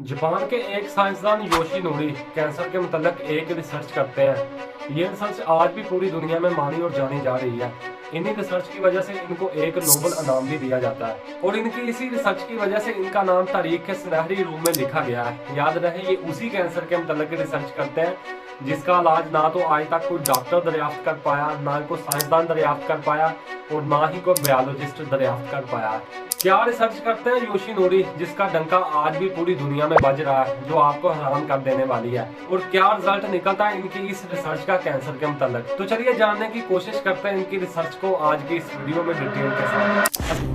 Japan के एक साइंसदान Yoshinori cancer के मतलब एक रिसर्च करते हैं। ये रिसर्च आज भी पूरी दुनिया में मानी और जानी जा रही है। इन्हीं रिसर्च की वजह से इनको एक नोबेल इनाम भी दिया जाता है और इनकी इसी रिसर्च की वजह से इनका नाम तारीख के सुनहरी रूम में लिखा गया है। याद रहे ये उसी कैंसर के मतलब रिसर्च करते हैं जिसका इलाज ना तो आज तक कोई डॉक्टर दरियाफ्त कर पाया, ना कोई साइंसदान दरियाफ्त कर पाया और ना ही कोई बायोलॉजिस्ट दरियाफ्त कर पाया। क्या रिसर्च करते हैं योशिनोरी जिसका डंका आज भी पूरी दुनिया में बज रहा है, जो आपको हैरान कर देने वाली है, और क्या रिजल्ट निकलता है इनकी इस रिसर्च का कैंसर के मतलब। तो चलिए जानने की कोशिश करते हैं इनकी रिसर्च को आज की इस वीडियो में डिटेल के साथ।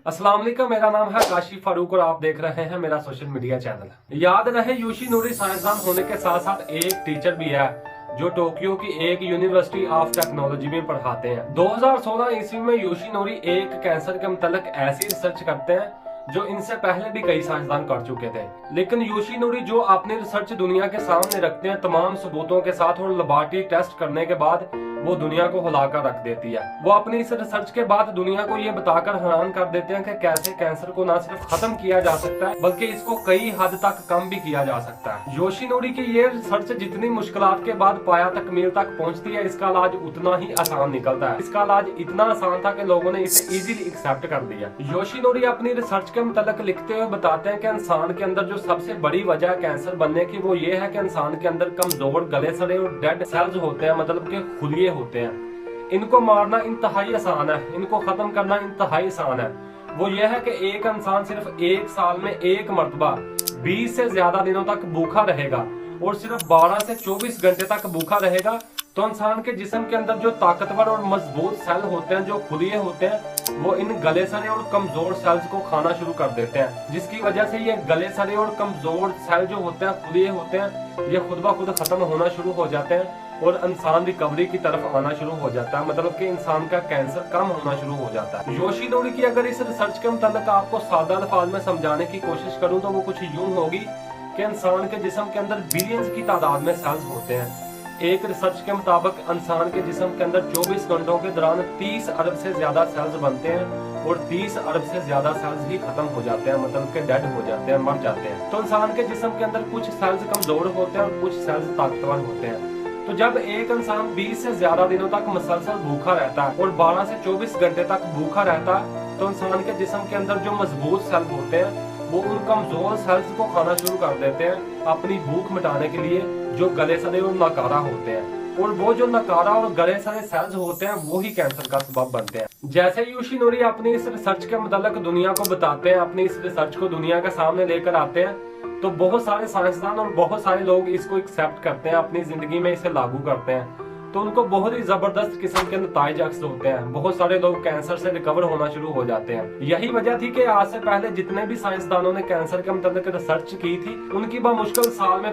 अस्सलाम वालेकुम, मेरा नाम है काशिफ फारूक और आप देख रहे हैं मेरा सोशल मीडिया चैनल। याद रहे योशिनोरी साइंसदान होने के साथ साथ एक टीचर भी है जो टोक्यो की एक यूनिवर्सिटी ऑफ टेक्नोलॉजी में पढ़ाते हैं। 2016 ईस्वी में योशिनोरी एक कैंसर के मतलब ऐसी रिसर्च करते हैं जो इनसे पहले भी कई साइंसदान कर चुके थे, लेकिन योशिनोरी जो अपनी रिसर्च दुनिया के सामने रखते हैं तमाम सबूतों के साथ और लेबोरेटरी टेस्ट करने के बाद वो दुनिया को हिलाकर रख देती है। वो अपनी इस रिसर्च के बाद दुनिया को ये बताकर हैरान कर देते हैं कि कैसे कैंसर को न सिर्फ खत्म किया जा सकता है बल्कि इसको कई हद तक कम भी किया जा सकता है। योशिनोरी की ये रिसर्च जितनी मुश्किलात के बाद पाया तकमील तक पहुंचती है, इसका इलाज उतना ही आसान निकलता है। इसका इलाज इतना आसान था कि लोगों ने इसे इजीली एक्सेप्ट कर दिया। योशिनोरी अपनी रिसर्च के मतलब लिखते हुए बताते हैं कि इंसान के अंदर जो सबसे बड़ी वजह है कैंसर बनने की वो ये है कि इंसान के अंदर कमजोर, गले सड़े और डेड सेल्स होते हैं, मतलब के खुलिए होते हैं। इनको मारना इंतहाई आसान है, इनको खत्म करना इंतहाई आसान है। वो ये है कि एक इंसान सिर्फ एक साल में एक मर्तबा 20 से ज्यादा दिनों तक भूखा रहेगा और सिर्फ 12 से 24 घंटे तक भूखा रहेगा तो इंसान के जिस्म के अंदर जो ताकतवर और मजबूत सेल होते हैं, जो खुलिए होते हैं, वो इन गले सड़े और कमजोर सेल्स को खाना शुरू कर देते हैं, जिसकी वजह से ये गले सड़े और कमजोर सेल जो होते हैं, खुलिए होते हैं, ये खुद ब खुद खत्म होना शुरू हो जाते हैं और इंसान रिकवरी की तरफ आना शुरू हो जाता है, मतलब कि इंसान का कैंसर कम होना शुरू हो जाता है। योशिनोरी की अगर इस रिसर्च के मुताबिक आपको सादा अल्फाज में समझाने की कोशिश करूं तो वो कुछ यूं होगी कि इंसान के जिस्म के अंदर बिलियंस की तादाद में सेल्स होते हैं। एक रिसर्च के मुताबिक इंसान के जिस्म के अंदर 24 घंटों के दौरान 30 अरब से ज्यादा सेल्स बनते हैं और 30 अरब से ज्यादा सेल्स ही खत्म हो जाते हैं, मतलब के डेड हो जाते हैं, मर जाते हैं। तो इंसान के जिस्म के अंदर कुछ सेल्स कमजोर होते हैं और कुछ सेल्स ताकतवर होते हैं। तो जब एक इंसान 20 से ज्यादा दिनों तक मुसलसल भूखा रहता है और 12 से 24 घंटे तक भूखा रहता है तो इंसान के जिस्म के अंदर जो मजबूत सेल होते हैं वो उन कमजोर सेल्स को खाना शुरू कर देते हैं अपनी भूख मिटाने के लिए, जो गले सड़े और नकारा होते हैं। और वो जो नकारा और गले सड़े सेल्स होते हैं वो ही कैंसर का सबब बनते हैं। जैसे योशिनोरी अपनी इस रिसर्च के मतलब दुनिया को बताते हैं, अपनी इस रिसर्च को दुनिया के सामने लेकर आते हैं, तो बहुत सारे साइंसदान और बहुत सारे लोग इसको एक्सेप्ट करते हैं, अपनी जिंदगी में इसे लागू करते हैं, तो उनको बहुत ही जबरदस्त किस्म के नताइज अक्सर होते हैं। बहुत सारे लोग कैंसर से रिकवर होना शुरू हो जाते हैं। यही वजह थी कि आज से पहले जितने भी साइंसदानों ने कैंसर के मतलब रिसर्च की थी उनकी बमुश्किल साल में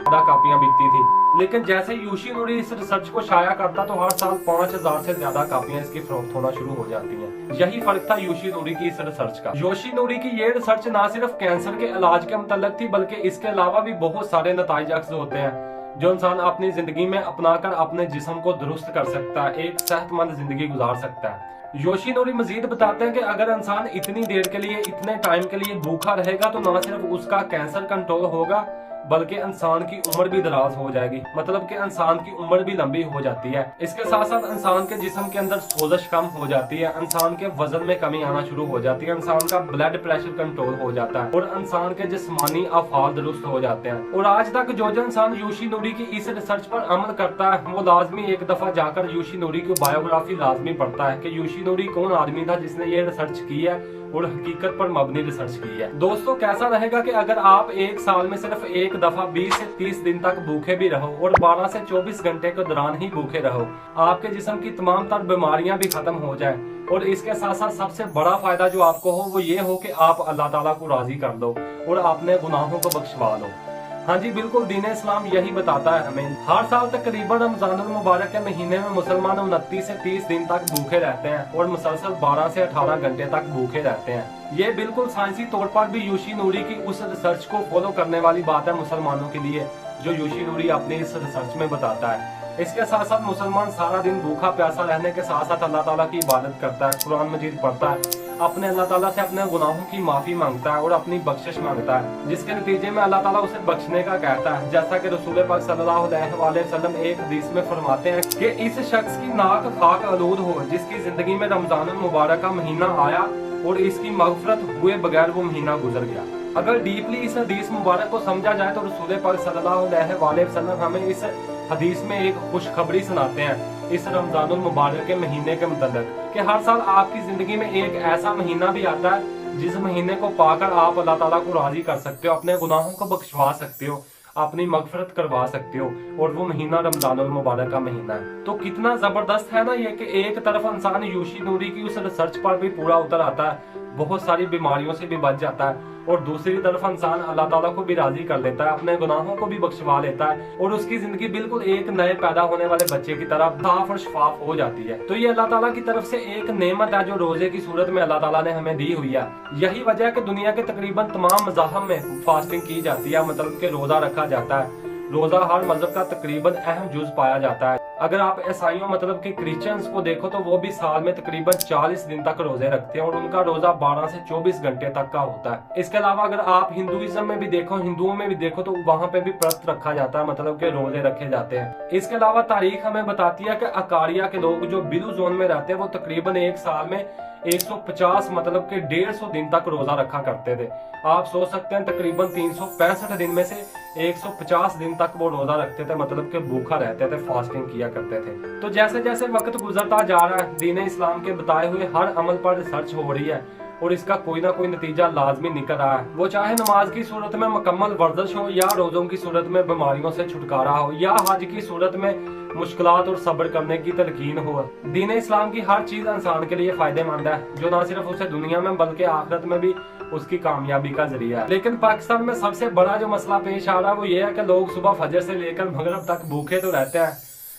कापियां बिकती थी, लेकिन जैसे योशिनोरी इस रिसर्च को शाया करता तो हर साल 5000 से ज्यादा कापियां इसकी फरोख्त होना शुरू हो जाती हैं। यही फर्क था योशिनोरी की इस रिसर्च का। योशिनोरी की ये रिसर्च ना सिर्फ कैंसर के इलाज के मतलब थी बल्कि इसके अलावा भी बहुत सारे नताइज अक्सर होते हैं जो इंसान अपनी जिंदगी में अपनाकर अपने जिस्म को दुरुस्त कर सकता है, एक सेहतमंद जिंदगी गुजार सकता है। योशिनोरी मजीद बताते हैं कि अगर इंसान इतनी देर के लिए, इतने टाइम के लिए भूखा रहेगा तो न सिर्फ उसका कैंसर कंट्रोल होगा बल्कि इंसान की उम्र भी दराज हो जाएगी, मतलब कि इंसान की उम्र भी लंबी हो जाती है। इसके साथ साथ इंसान के जिस्म के अंदर सोजश कम हो जाती है, इंसान के वजन में कमी आना शुरू हो जाती है, इंसान का ब्लड प्रेशर कंट्रोल हो जाता है और इंसान के जिस्मानी अफआल दुरुस्त हो जाते हैं। और आज तक जो इंसान योशिनोरी की इस रिसर्च पर अमल करता है वो लाजमी एक दफा जाकर योशिनोरी की बायोग्राफी लाजमी पढ़ता है कि योशिनोरी कौन आदमी था जिसने ये रिसर्च की है और हकीकत पर मबनी रिसर्च की है। दोस्तों, कैसा रहेगा कि अगर आप एक साल में सिर्फ एक दफा 20 से 30 दिन तक भूखे भी रहो और 12 से 24 घंटे के दौरान ही भूखे रहो, आपके जिस्म की तमाम तर बीमारियां भी खत्म हो जाए और इसके साथ साथ सबसे बड़ा फायदा जो आपको हो वो ये हो कि आप अल्लाह ताला को राजी कर दो और अपने गुनाहों को बख्शवा लो। हाँ जी बिल्कुल, दीन इस्लाम यही बताता है हमें। हर साल तकरीबन रमजानुल मुबारक के महीने में मुसलमान 29 से 30 दिन तक भूखे रहते हैं और मुसलसल 12 से 18 घंटे तक भूखे रहते हैं। ये बिल्कुल साइंसी तौर पर भी योशिनोरी की उस रिसर्च को फॉलो करने वाली बात है मुसलमानों के लिए, जो योशिनोरी अपने इस रिसर्च में बताता है। इसके साथ साथ मुसलमान सारा दिन भूखा प्यासा रहने के साथ साथ अल्लाह ताला की इबादत करता है, कुरान मजीद पढ़ता है, अपने अल्लाह ताला से अपने गुनाहों की माफी मांगता है और अपनी बख्शिश मांगता है, जिसके नतीजे में अल्लाह ताला उसे बख्शने का कहता है। जैसा कि रसूल पाक सल्लल्लाहु अलैहि वसल्लम एक हदीस में फरमाते हैं कि इस शख्स की नाक खाक आलूद हो जिसकी जिंदगी में रमजान मुबारक का महीना आया और इसकी मगफरत हुए बगैर वो महीना गुजर गया। अगर डीपली इस हदीस मुबारक को समझा जाए तो रसूल पाक सल्लल्लाहु अलैहि वसल्लम हमें इस हदीस में एक खुशखबरी सुनाते हैं इस रमजानुल मुबारक के महीने के मुतल्लिक कि हर साल आपकी जिंदगी में एक ऐसा महीना भी आता है जिस महीने को पाकर आप अल्लाह ताला को राजी कर सकते हो, अपने गुनाहों को बख्शवा सकते हो, अपनी मगफरत करवा सकते हो, और वो महीना रमजानुल मुबारक का महीना है। तो कितना जबरदस्त है ना ये कि एक तरफ इंसान यूशी नूरी की उस रिसर्च पर भी पूरा उतर आता है, बहुत सारी बीमारियों से भी बच जाता है, और दूसरी तरफ इंसान अल्लाह ताला को भी राजी कर लेता है, अपने गुनाहों को भी बख्शवा लेता है, और उसकी जिंदगी बिल्कुल एक नए पैदा होने वाले बच्चे की तरह साफ और शफाफ हो जाती है। तो ये अल्लाह ताला की तरफ से एक नेमत है जो रोजे की सूरत में अल्लाह ताला ने हमें दी हुई है। यही वजह है कि दुनिया के तकरीबन तमाम मज़ाहब में फास्टिंग की जाती है, मतलब कि रोजा रखा जाता है। रोजा हर मजहब का तकरीबन अहम जुज पाया जाता है। अगर आप ईसाइयों मतलब कि क्रिश्चियंस को देखो तो वो भी साल में तकरीबन 40 दिन तक रोजे रखते हैं और उनका रोजा 12 से 24 घंटे तक का होता है। इसके अलावा अगर आप हिंदुइज्म में भी देखो, हिंदुओं में भी देखो तो वहाँ पे भी व्रत रखा जाता है, मतलब कि रोजे रखे जाते हैं। इसके अलावा तारीख हमें बताती है कि अकारिया के लोग जो बिलू जोन में रहते हैं वो तकरीबन एक साल में 150 मतलब के 150 दिन तक रोजा रखा करते थे। आप सोच सकते हैं तकरीबन 365 दिन में से 150 दिन तक वो रोजा रखते थे, मतलब कि भूखा रहते थे, फास्टिंग किया करते थे। तो जैसे जैसे वक्त गुजरता जा रहा है, दीन इस्लाम के बताए हुए हर अमल पर रिसर्च हो रही है और इसका कोई ना कोई नतीजा लाजमी निकल रहा है। वो चाहे नमाज की सूरत में मुकम्मल वर्जिश हो, या रोजों की सूरत में बीमारियों से छुटकारा हो, या हज की सूरत में मुश्किलात और सब्र करने की तलकीन हो। दीन इस्लाम की हर चीज इंसान के लिए फायदेमंद है, जो ना सिर्फ उसे दुनिया में बल्कि आखिरत में भी उसकी कामयाबी का जरिया है। लेकिन पाकिस्तान में सबसे बड़ा जो मसला पेश आ रहा है वो ये है कि लोग सुबह फजर से लेकर मगरिब तक भूखे तो रहते हैं,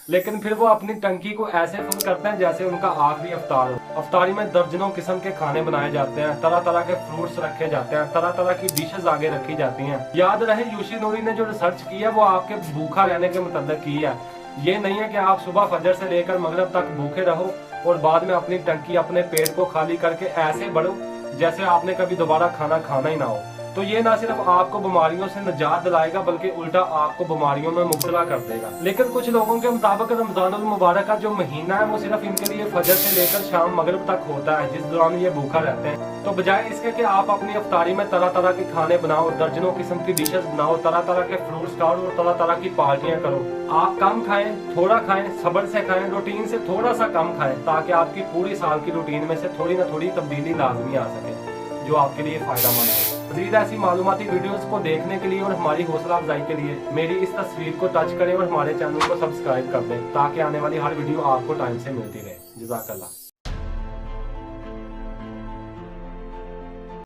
लेकिन फिर वो अपनी टंकी को ऐसे फुल करते हैं जैसे उनका आखिरी अफ्तार हो। अफ्तारी में दर्जनों किस्म के खाने बनाए जाते हैं, तरह तरह के फ्रूट्स रखे जाते हैं, तरह तरह की डिशेस आगे रखी जाती हैं। याद रहे यूशी नूरी ने जो रिसर्च की है वो आपके भूखा रहने के मुतल्लिक की है। ये नहीं है कि आप सुबह फजर से लेकर मगरिब तक भूखे रहो और बाद में अपनी टंकी अपने पेट को खाली करके ऐसे बढ़ो जैसे आपने कभी दोबारा खाना ही ना हो। तो ये ना सिर्फ आपको बीमारियों से निजात दिलाएगा बल्कि उल्टा आपको बीमारियों में मुब्तला कर देगा। लेकिन कुछ लोगों के मुताबिक रमजानुल मुबारक का जो महीना है वो सिर्फ इनके लिए फजर से लेकर शाम मगरिब तक होता है, जिस दौरान ये भूखा रहते हैं। तो बजाय इसके कि आप अपनी अफ्तारी में तरह तरह के खाने बनाओ, दर्जनों किस्म की डिशेस बनाओ, तरह तरह के फ्रूट्स खाओ और तरह तरह की पार्टियां करो, आप कम खाएं, थोड़ा खाएं, सब्र से खाएं, रूटीन से थोड़ा सा कम खाएं, ताकि आपकी पूरी साल की रूटीन में से थोड़ी ना थोड़ी तब्दीली लाजमी आ सके जो आपके लिए फायदेमंद हो। मज़ीद ऐसी मालूमाती वीडियोस को देखने के लिए और हमारी हौसला अफजाई के लिए मेरी इस तस्वीर को टच करें और हमारे चैनल को सब्सक्राइब कर दें ताकि आने वाली हर वीडियो आपको टाइम से मिलती रहे। जज़ाकल्लाह।